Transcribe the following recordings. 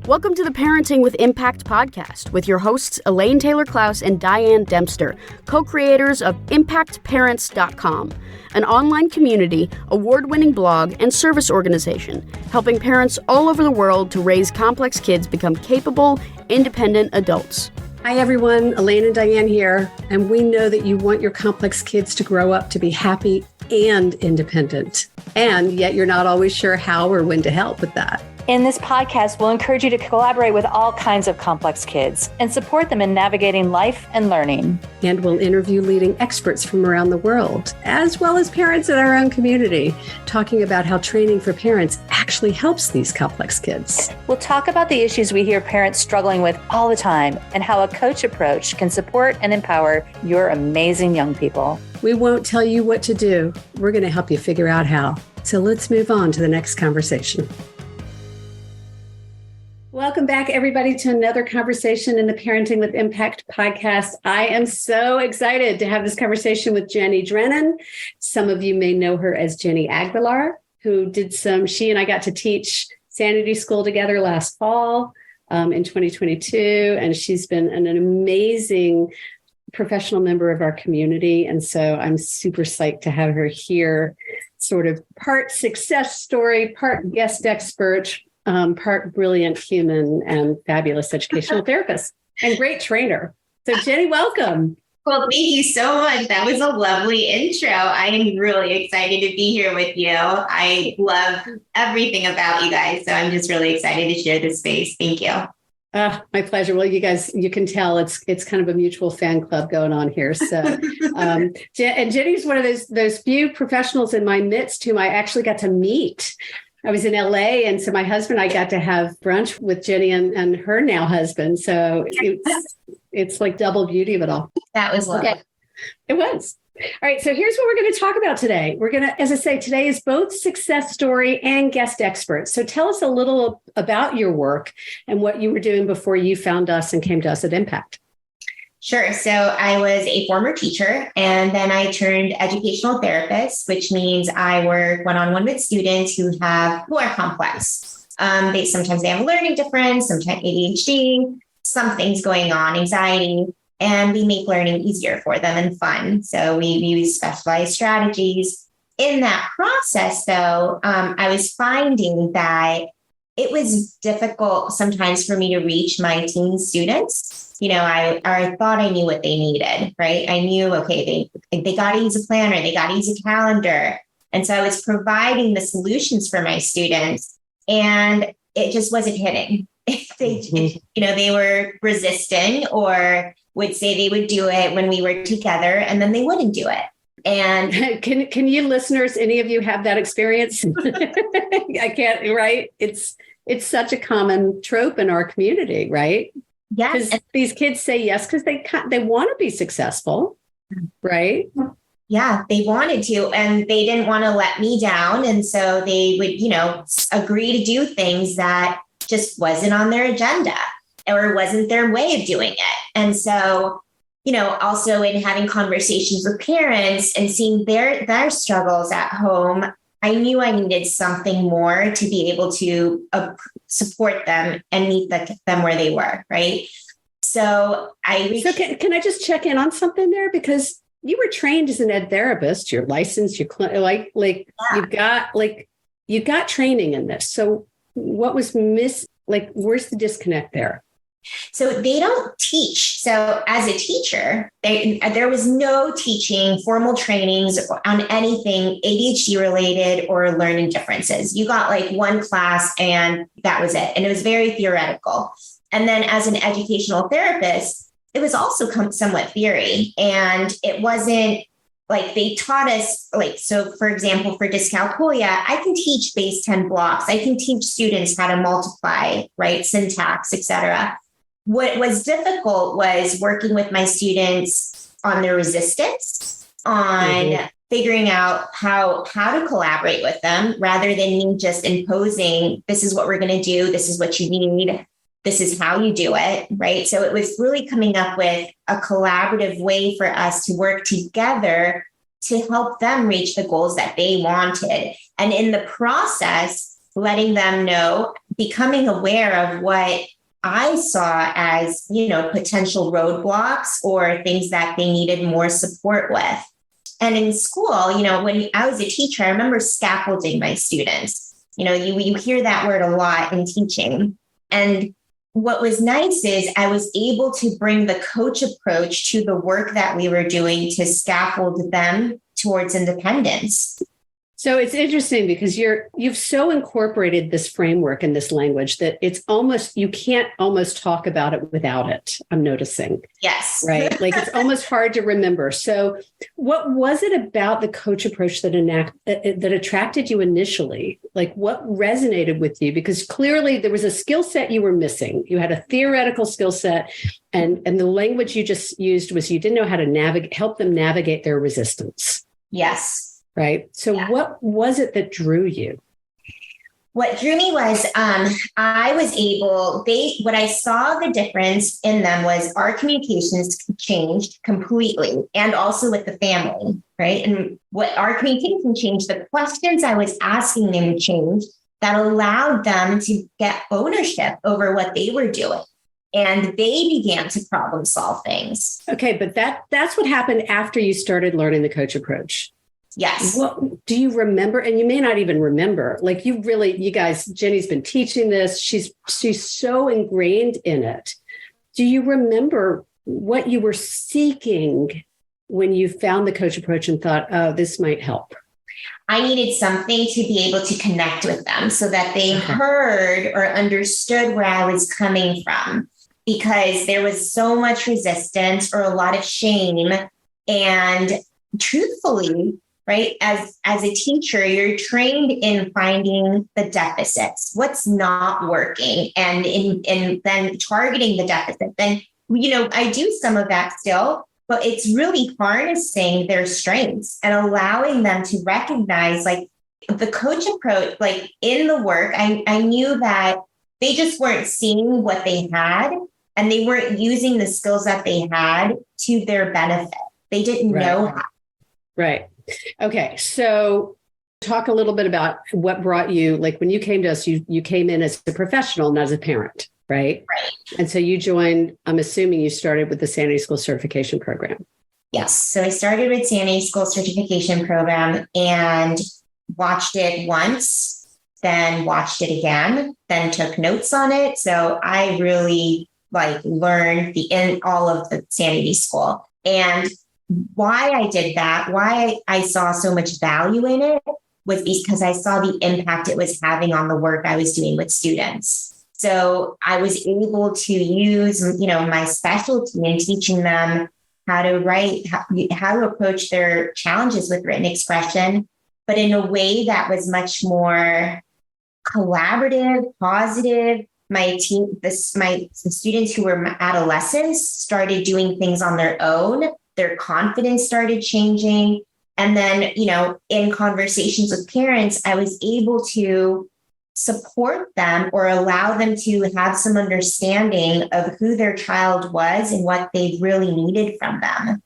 Welcome to the Parenting with Impact podcast with your hosts Elaine Taylor-Klaus and Diane Dempster, co-creators of ImpactParents.com, an online community, award-winning blog, and service organization helping parents all over the world to raise complex kids become capable, independent adults. Hi everyone, Elaine and Diane here, and we know that you want your complex kids to grow up to be happy and independent, and yet you're not always sure how or when to help with that. In this podcast, we'll encourage you to collaborate with all kinds of complex kids and support them in navigating life and learning. And we'll interview leading experts from around the world, as well as parents in our own community, talking about how training for parents actually helps these complex kids. We'll talk about the issues we hear parents struggling with all the time and how a coach approach can support and empower your amazing young people. We won't tell you what to do. We're going to help you figure out how. So let's move on to the next conversation. Welcome back, everybody, to another conversation in the Parenting with Impact podcast. I am so excited to have this conversation with Jenny Drennan. Some of you may know her as Jenny Aguilar, who she and I got to teach Sanity School together last fall in 2022. And she's been an amazing professional member of our community. And so I'm super psyched to have her here, sort of part success story, part guest expert, part brilliant human and fabulous educational therapist and great trainer. So Jenny, welcome. Well, thank you so much. That was a lovely intro. I am really excited to be here with you. I love everything about you guys. So I'm just really excited to share this space. Thank you. My pleasure. Well, you guys, you can tell it's kind of a mutual fan club going on here. So, and Jenny's one of those few professionals in my midst whom I actually got to meet. I was in LA, and so my husband and I got to have brunch with Jenny and her now husband. So it's like double beauty of it all. That was lovely. Okay. It was. All right. So here's what we're going to talk about today. We're going to, as I say, today is both success story and guest expert. So tell us a little about your work and what you were doing before you found us and came to us at Impact. Sure. So I was a former teacher, and then I turned educational therapist, which means I work one-on-one with students who are complex. Sometimes they have a learning difference, sometimes ADHD, some things going on, anxiety, and we make learning easier for them and fun. So we use specialized strategies. In that process, though, I was finding that it was difficult sometimes for me to reach my teen students. You know, I thought I knew what they needed, right? I knew, okay, they got to use a planner, they got to use a calendar. And so I was providing the solutions for my students, and it just wasn't hitting. They were resistant or would say they would do it when we were together, and then they wouldn't do it. And can you listeners, any of you have that experience? I can't, right? It's such a common trope in our community, right? Yes. Because these kids say yes because they want to be successful, right? Yeah, they wanted to, and they didn't want to let me down. And so they would, agree to do things that just wasn't on their agenda or wasn't their way of doing it. And so, also in having conversations with parents and seeing their struggles at home, I knew I needed something more to be able to support them and meet them where they were, right? So can I just check in on something there? Because you were trained as an ed therapist, you're licensed, you've got training in this. So what was where's the disconnect there? So they don't teach. So as a teacher, there was no teaching, formal trainings on anything ADHD related or learning differences. You got like one class and that was it. And it was very theoretical. And then as an educational therapist, it was also somewhat theory. And it wasn't like they taught us, so for example, for dyscalculia, I can teach base 10 blocks. I can teach students how to multiply, right? Syntax, et cetera. What was difficult was working with my students on their resistance, on figuring out how to collaborate with them rather than me just imposing, this is what we're going to do. This is what you need. This is how you do it, right? So it was really coming up with a collaborative way for us to work together to help them reach the goals that they wanted. And in the process, letting them know becoming aware of what I saw as, potential roadblocks or things that they needed more support with. And in school, when I was a teacher, I remember scaffolding my students. You hear that word a lot in teaching. And what was nice is I was able to bring the coach approach to the work that we were doing to scaffold them towards independence. So it's interesting because you've so incorporated this framework and this language that it's almost, you can't almost talk about it without it. I'm noticing. Yes. Right. Like it's almost hard to remember. So what was it about the coach approach that attracted you initially? Like what resonated with you? Because clearly there was a skill set you were missing. You had a theoretical skill set and the language you just used was you didn't know how to help them navigate their resistance. Yes. Right. So what was it that drew you? What drew me was what I saw the difference in them was our communications changed completely and also with the family. Right. And what our communication changed, the questions I was asking them changed that allowed them to get ownership over what they were doing. And they began to problem solve things. Okay. But that's what happened after you started learning the coach approach. Yes. What do you remember? And you may not even remember, like you guys, Jenny's been teaching this. She's so ingrained in it. Do you remember what you were seeking when you found the coach approach and thought, oh, this might help? I needed something to be able to connect with them so that they heard or understood where I was coming from, because there was so much resistance or a lot of shame. And truthfully, right, as a teacher, you're trained in finding the deficits, what's not working, and then targeting the deficit. Then, I do some of that still, but it's really harnessing their strengths and allowing them to recognize, like, the coach approach, like in the work, I knew that they just weren't seeing what they had and they weren't using the skills that they had to their benefit. They didn't know how. Right. Okay. So talk a little bit about what brought you, like when you came to us, you came in as a professional, not as a parent, right? Right. And so you joined, I'm assuming you started with the Sanity School Certification Program. Yes. So I started with Sanity School Certification Program and watched it once, then watched it again, then took notes on it. So I really learned all of the Sanity School. And why I did that, why I saw so much value in it was because I saw the impact it was having on the work I was doing with students. So I was able to use, my specialty in teaching them how to write, how to approach their challenges with written expression, but in a way that was much more collaborative, positive. My team, the students who were adolescents started doing things on their own. Their confidence started changing. And then, in conversations with parents, I was able to support them or allow them to have some understanding of who their child was and what they really needed from them.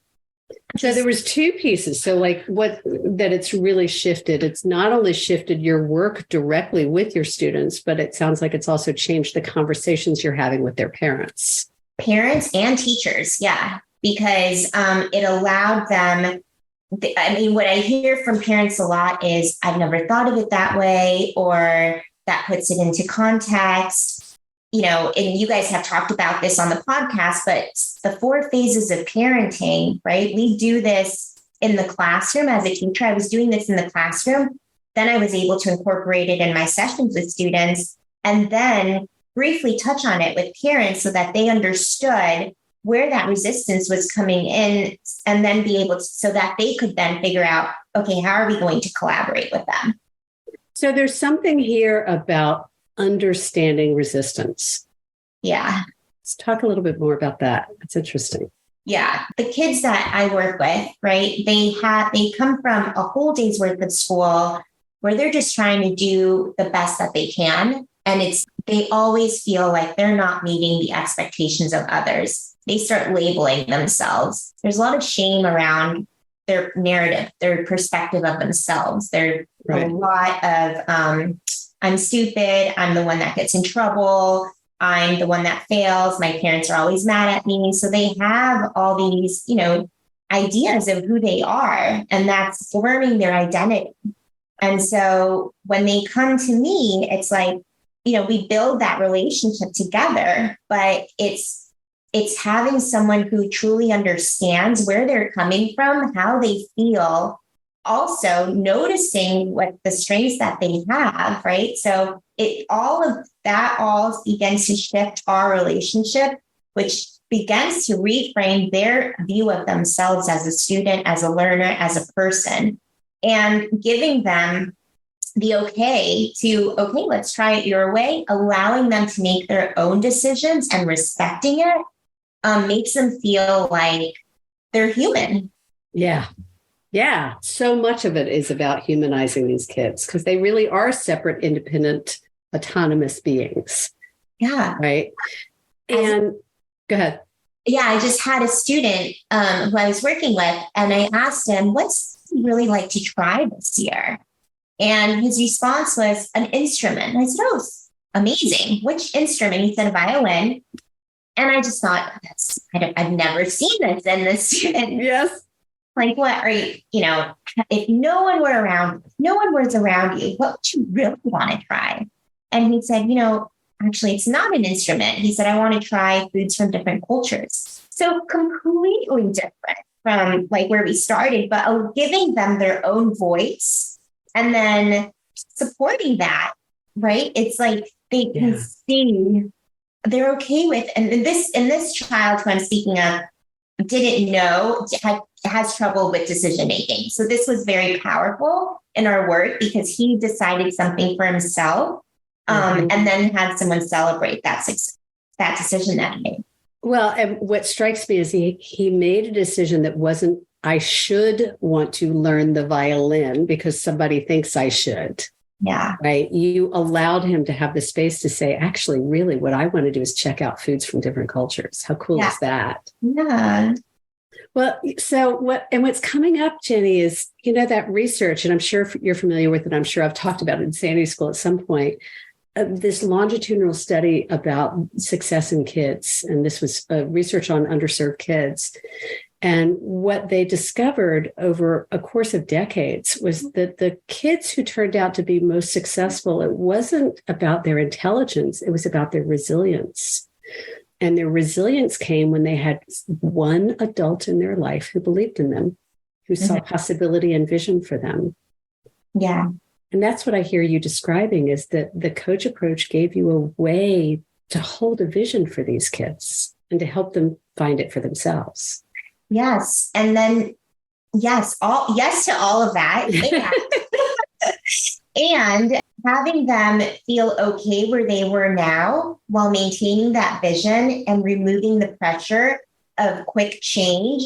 So there was two pieces. So it's really shifted. It's not only shifted your work directly with your students, but it sounds like it's also changed the conversations you're having with their parents. Parents and teachers. Yeah. Because it allowed them, what I hear from parents a lot is, I've never thought of it that way, or that puts it into context, and you guys have talked about this on the podcast, but the 4 phases of parenting, right? We do this in the classroom as a teacher. I was doing this in the classroom. Then I was able to incorporate it in my sessions with students and then briefly touch on it with parents so that they understood where that resistance was coming in, and then be able to, so that they could then figure out, okay, how are we going to collaborate with them? So there's something here about understanding resistance. Yeah. Let's talk a little bit more about that. That's interesting. Yeah. The kids that I work with, right, they come from a whole day's worth of school where they're just trying to do the best that they can. And they always feel like they're not meeting the expectations of others. They start labeling themselves. There's a lot of shame around their narrative, their perspective of themselves. There's a lot of I'm stupid. I'm the one that gets in trouble. I'm the one that fails. My parents are always mad at me. So they have all these, ideas of who they are, and that's forming their identity. And so when they come to me, it's like, we build that relationship together, but it's having someone who truly understands where they're coming from, how they feel, also noticing what the strengths that they have, right? So all of that all begins to shift our relationship, which begins to reframe their view of themselves as a student, as a learner, as a person, and giving them the okay, let's try it your way, allowing them to make their own decisions and respecting it makes them feel like they're human. Yeah. Yeah. So much of it is about humanizing these kids because they really are separate, independent, autonomous beings. Yeah. Right. And go ahead. Yeah. I just had a student who I was working with, and I asked him, what's he really like to try this year? And his response was an instrument. And I said, oh, amazing. Which instrument? He said a violin. And I just thought, I've never seen this in this student. Yes. Like, what are you, if no one was around you, what would you really want to try? And he said, actually, it's not an instrument. He said, I want to try foods from different cultures. So completely different from like where we started, but giving them their own voice and then supporting that, right? It's like they can see they're okay with, and this child who I'm speaking of didn't know, has trouble with decision making. So this was very powerful in our work because he decided something for himself, and then had someone celebrate that decision that he made. Well, and what strikes me is he made a decision that wasn't, I should want to learn the violin because somebody thinks I should. Yeah. Right. You allowed him to have the space to say, actually, really, what I want to do is check out foods from different cultures. How cool is that? Yeah. Well, so what's coming up, Jenny, is, that research, and I'm sure you're familiar with it. I'm sure I've talked about it in Sandy School at some point. This longitudinal study about success in kids. And this was research on underserved kids. And what they discovered over a course of decades was that the kids who turned out to be most successful, it wasn't about their intelligence, it was about their resilience. And their resilience came when they had one adult in their life who believed in them, who saw possibility and vision for them. Yeah. And that's what I hear you describing, is that the coach approach gave you a way to hold a vision for these kids and to help them find it for themselves. Yes. And then, yes to all of that. And having them feel okay where they were now while maintaining that vision and removing the pressure of quick change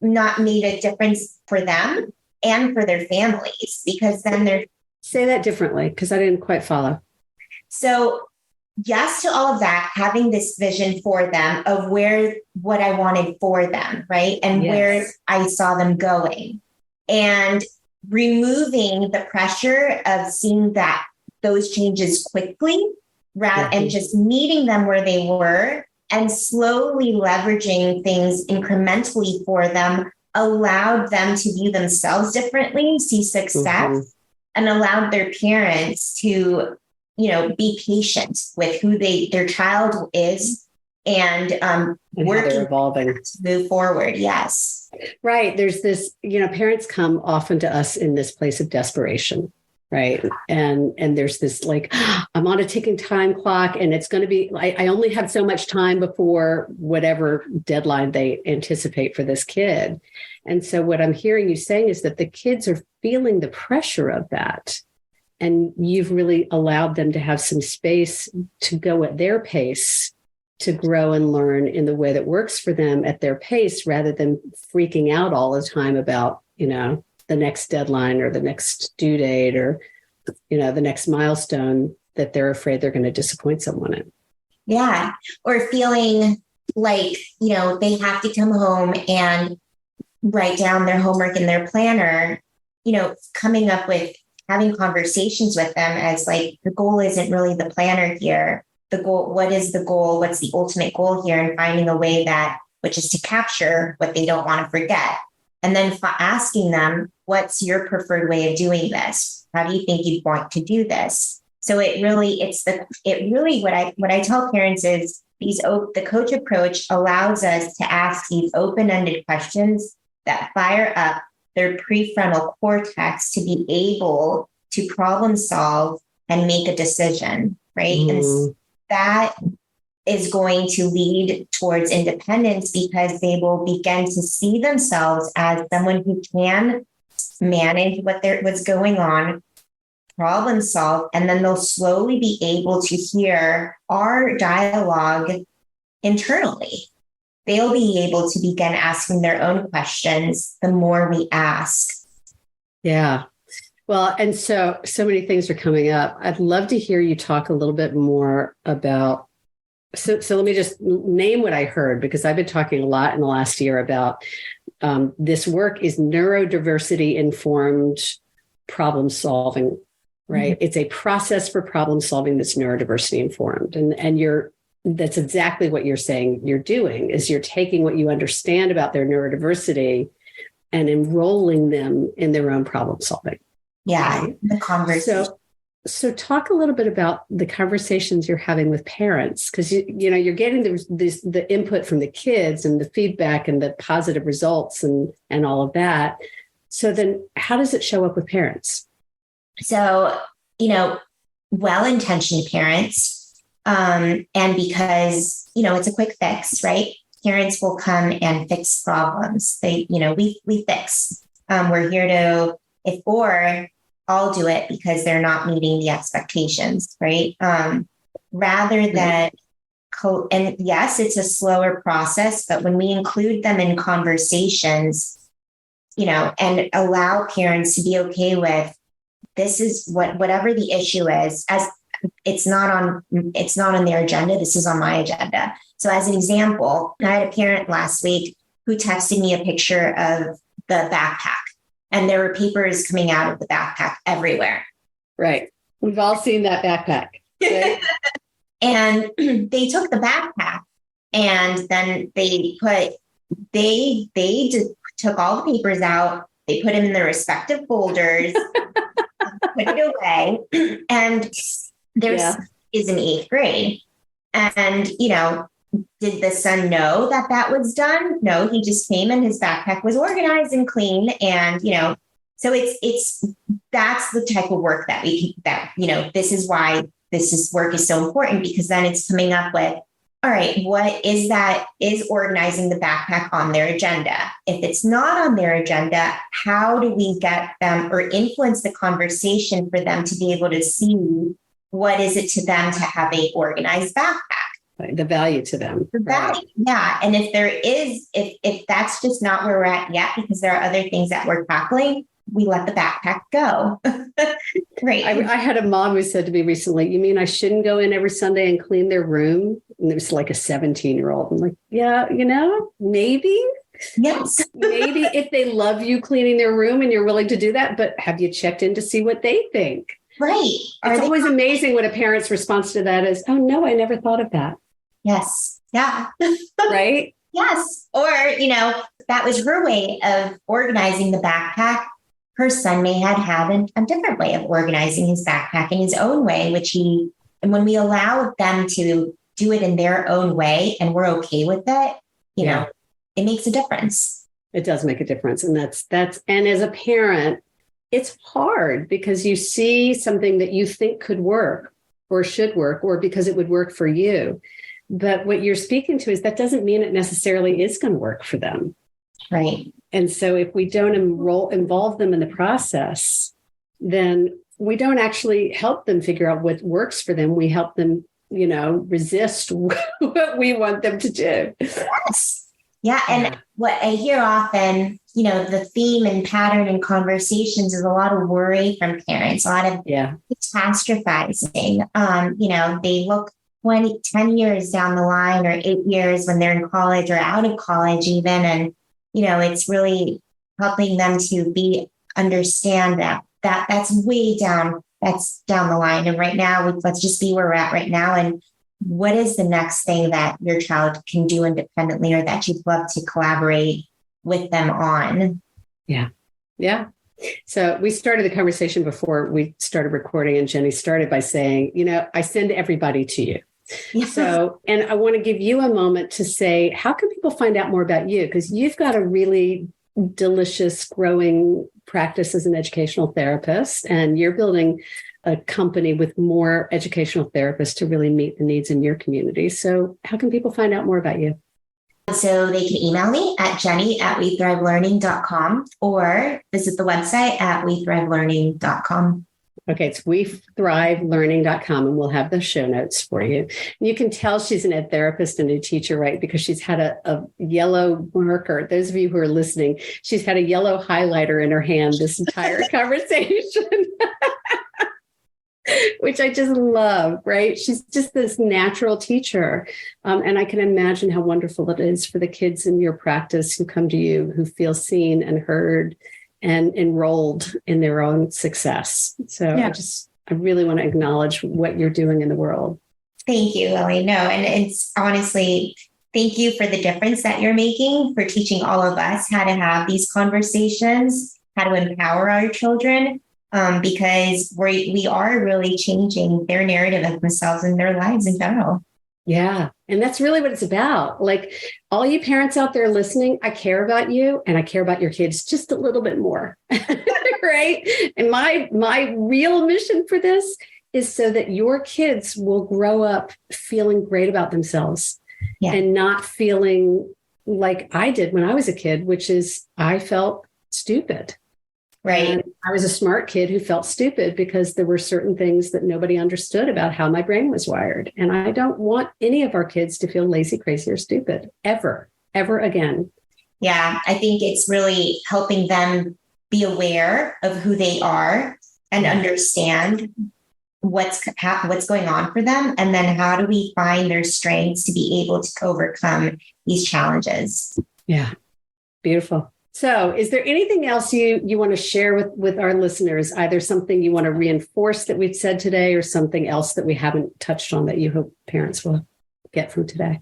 not made a difference for them and for their families, because then they're... Say that differently, because I didn't quite follow. So yes to all of that, having this vision for them of what I wanted for them, right? And where I saw them going, and removing the pressure of seeing those changes quickly, and just meeting them where they were and slowly leveraging things incrementally for them allowed them to view themselves differently, see success, and allowed their parents to, be patient with who their child is and working evolving to move forward. Yes. Right. There's this, parents come often to us in this place of desperation. Right. And there's this like, I'm on a ticking time clock and it's going to be, I only have so much time before whatever deadline they anticipate for this kid. And so what I'm hearing you saying is that the kids are feeling the pressure of that. And you've really allowed them to have some space to go at their pace, to grow and learn in the way that works for them at their pace, rather than freaking out all the time about, the next deadline or the next due date or, the next milestone that they're afraid they're going to disappoint someone in. Yeah. Or feeling like, they have to come home and write down their homework in their planner, coming up with having conversations with them as like, the goal isn't really the planner here. The goal, what is the goal? What's the ultimate goal here? And finding a way that, which is to capture what they don't want to forget. And then asking them, what's your preferred way of doing this? How do you think you'd want to do this? So what I tell parents is the coach approach allows us to ask these open-ended questions that fire up their prefrontal cortex to be able to problem solve and make a decision, right? And that is going to lead towards independence because they will begin to see themselves as someone who can manage what's going on, problem solve, and then they'll slowly be able to hear our dialogue internally. They'll be able to begin asking their own questions the more we ask. Yeah. Well, and so many things are coming up. I'd love to hear you talk a little bit more about, so let me just name what I heard, because I've been talking a lot in the last year about this work is neurodiversity informed problem solving, right? Mm-hmm. It's a process for problem solving that's neurodiversity informed. And that's exactly what you're saying you're doing, is you're taking what you understand about their neurodiversity and enrolling them in their own problem solving. Yeah, right? The conversation. So talk a little bit about the conversations you're having with parents, because you're getting the input from the kids and the feedback and the positive results and all of that. So then how does it show up with parents? So, well-intentioned parents, and because, it's a quick fix, right? Parents will come and fix problems. We fix. We're here to, or I'll do it because they're not meeting the expectations, right? Rather than, and yes, it's a slower process, but when we include them in conversations, and allow parents to be okay with, this is whatever the issue is, as it's not on their agenda. This is on my agenda. So as an example, I had a parent last week who texted me a picture of the backpack, and there were papers coming out of the backpack everywhere. Right. We've all seen that backpack. Right? And they took the backpack and then they took all the papers out. They put them in their respective folders, put it away. And there's is in 8th grade. And, did the son know that was done? No, he just came and his backpack was organized and clean. And, so that's the type of work this is why work is so important, because then it's coming up with, all right, what is organizing the backpack on their agenda? If it's not on their agenda, how do we get them or influence the conversation for them to be able to see what is it to them to have a organized backpack? The value to them. The value, yeah. And if there is, if that's just not where we're at yet, because there are other things that we're tackling, we let the backpack go. Right. I had a mom who said to me recently, you mean I shouldn't go in every Sunday and clean their room? And it was like a 17-year-old. I'm like, yeah, maybe. Yes. Maybe if they love you cleaning their room and you're willing to do that, but have you checked in to see what they think? Right. It's always amazing what a parent's response to that is, oh, no, I never thought of that. Yes. Yeah. Right. Yes. Or, that was her way of organizing the backpack. Her son may have had a different way of organizing his backpack in his own way, and when we allow them to do it in their own way and we're okay with it, it makes a difference. It does make a difference. And and as a parent, it's hard because you see something that you think could work or should work, or because it would work for you. But what you're speaking to is that doesn't mean it necessarily is going to work for them. Right. And so if we don't involve them in the process, then we don't actually help them figure out what works for them. We help them, resist what we want them to do. Yes. Yeah. And what I hear often, the theme and pattern in conversations is a lot of worry from parents, a lot of catastrophizing. They look 10 years down the line, or 8 years when they're in college or out of college even. And, it's really helping them to understand that that's way down. That's down the line. And right now, let's just be where we're at right now. And what is the next thing that your child can do independently or that you'd love to collaborate with them on? Yeah. Yeah. So we started the conversation before we started recording, and Jenny started by saying, I send everybody to you. Yes. So, and I want to give you a moment to say, how can people find out more about you? Because you've got a really delicious, growing practice as an educational therapist, and you're building a company with more educational therapists to really meet the needs in your community. So how can people find out more about you? So they can email me at jenny@wethrivelearning.com or visit the website at wethrivelearning.com. Okay, it's wethrivelearning.com, and we'll have the show notes for you. And you can tell she's an ed therapist and a teacher, right? Because she's had a yellow marker. Those of you who are listening, she's had a yellow highlighter in her hand this entire conversation. Which I just love, right? She's just this natural teacher. And I can imagine how wonderful it is for the kids in your practice who come to you, who feel seen and heard and enrolled in their own success. So yeah. I really want to acknowledge what you're doing in the world. Thank you, Lily. No, and it's honestly, thank you for the difference that you're making for teaching all of us how to have these conversations, how to empower our children. Because we are really changing their narrative of themselves and their lives in general. Yeah. And that's really what it's about. Like, all you parents out there listening, I care about you and I care about your kids just a little bit more. Right. And my real mission for this is so that your kids will grow up feeling great about themselves and not feeling like I did when I was a kid, which is I felt stupid. Right. And I was a smart kid who felt stupid because there were certain things that nobody understood about how my brain was wired. And I don't want any of our kids to feel lazy, crazy, or stupid ever again. Yeah, I think it's really helping them be aware of who they are and understand what's going on for them. And then how do we find their strengths to be able to overcome these challenges? Yeah. Beautiful. So is there anything else you want to share with our listeners, either something you want to reinforce that we've said today or something else that we haven't touched on that you hope parents will get from today?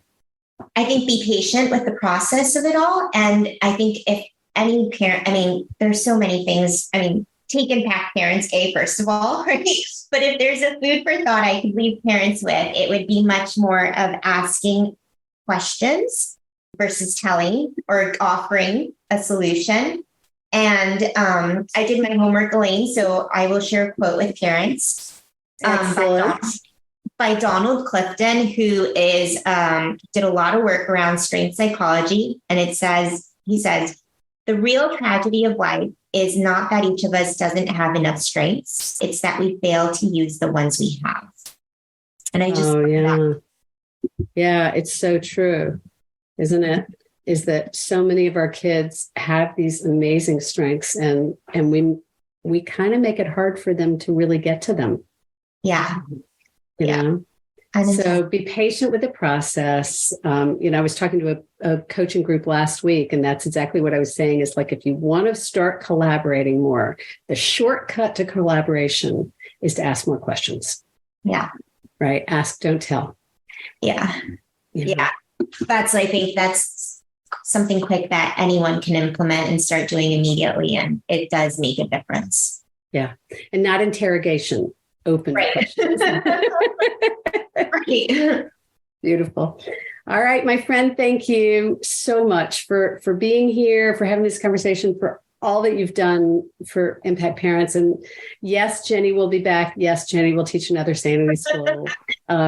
I think be patient with the process of it all. And I think if any parent, there's so many things, take Impact Parents Day, first of all, right? But if there's a food for thought I could leave parents with, it would be much more of asking questions versus telling or offering a solution. And I did my homework, Elaine, so I will share a quote with parents by Donald Clifton, who is did a lot of work around strength psychology. And he says, the real tragedy of life is not that each of us doesn't have enough strengths. It's that we fail to use the ones we have. And I just, yeah, it's so true. Isn't it? Is that so many of our kids have these amazing strengths and we kind of make it hard for them to really get to them. Yeah. You know? So be patient with the process. I was talking to a coaching group last week, and that's exactly what I was saying is like, if you want to start collaborating more, the shortcut to collaboration is to ask more questions. Yeah. Right. Ask, don't tell. Yeah. Yeah. I think that's something quick that anyone can implement and start doing immediately. And it does make a difference. Yeah. And not interrogation, open questions. Right. Beautiful. All right, my friend, thank you so much for being here, for having this conversation, for all that you've done for Impact Parents. And yes, Jenny will be back. Yes, Jenny will teach another Sanity School.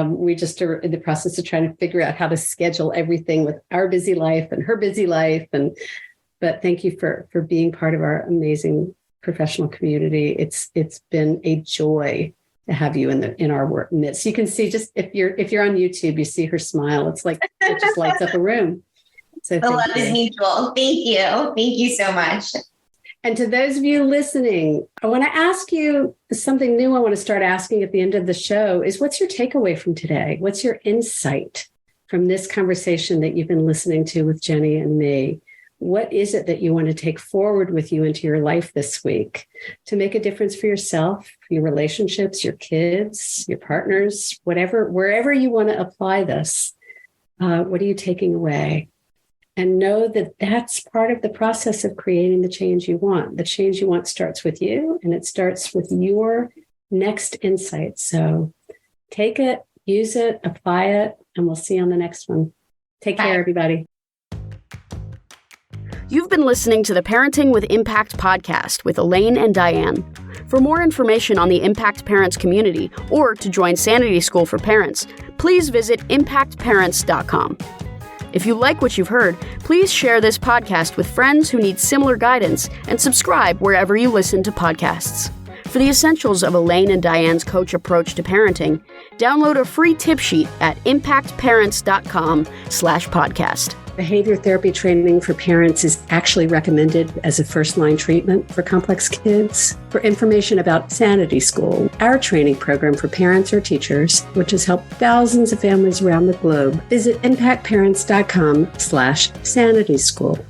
We just are in the process of trying to figure out how to schedule everything with our busy life and her busy life. But thank you for being part of our amazing professional community. It's been a joy to have you in our work midst. You can see, just if you're on YouTube, you see her smile. It's like it just lights up a room. So the love is mutual. Thank you. Thank you so much. And to those of you listening, I want to ask you something new. I want to start asking at the end of the show is, what's your takeaway from today? What's your insight from this conversation that you've been listening to with Jenny and me? What is it that you want to take forward with you into your life this week to make a difference for yourself, your relationships, your kids, your partners, wherever you want to apply this? What are you taking away? And know that that's part of the process of creating the change you want. The change you want starts with you, and it starts with your next insight. So take it, use it, apply it, and we'll see you on the next one. Take care, everybody. You've been listening to the Parenting with Impact podcast with Elaine and Diane. For more information on the Impact Parents community or to join Sanity School for Parents, please visit impactparents.com. If you like what you've heard, please share this podcast with friends who need similar guidance and subscribe wherever you listen to podcasts. For the essentials of Elaine and Diane's coach approach to parenting, download a free tip sheet at impactparents.com/podcast. Behavior therapy training for parents is actually recommended as a first-line treatment for complex kids. For information about Sanity School, our training program for parents or teachers, which has helped thousands of families around the globe, visit impactparents.com/sanityschool.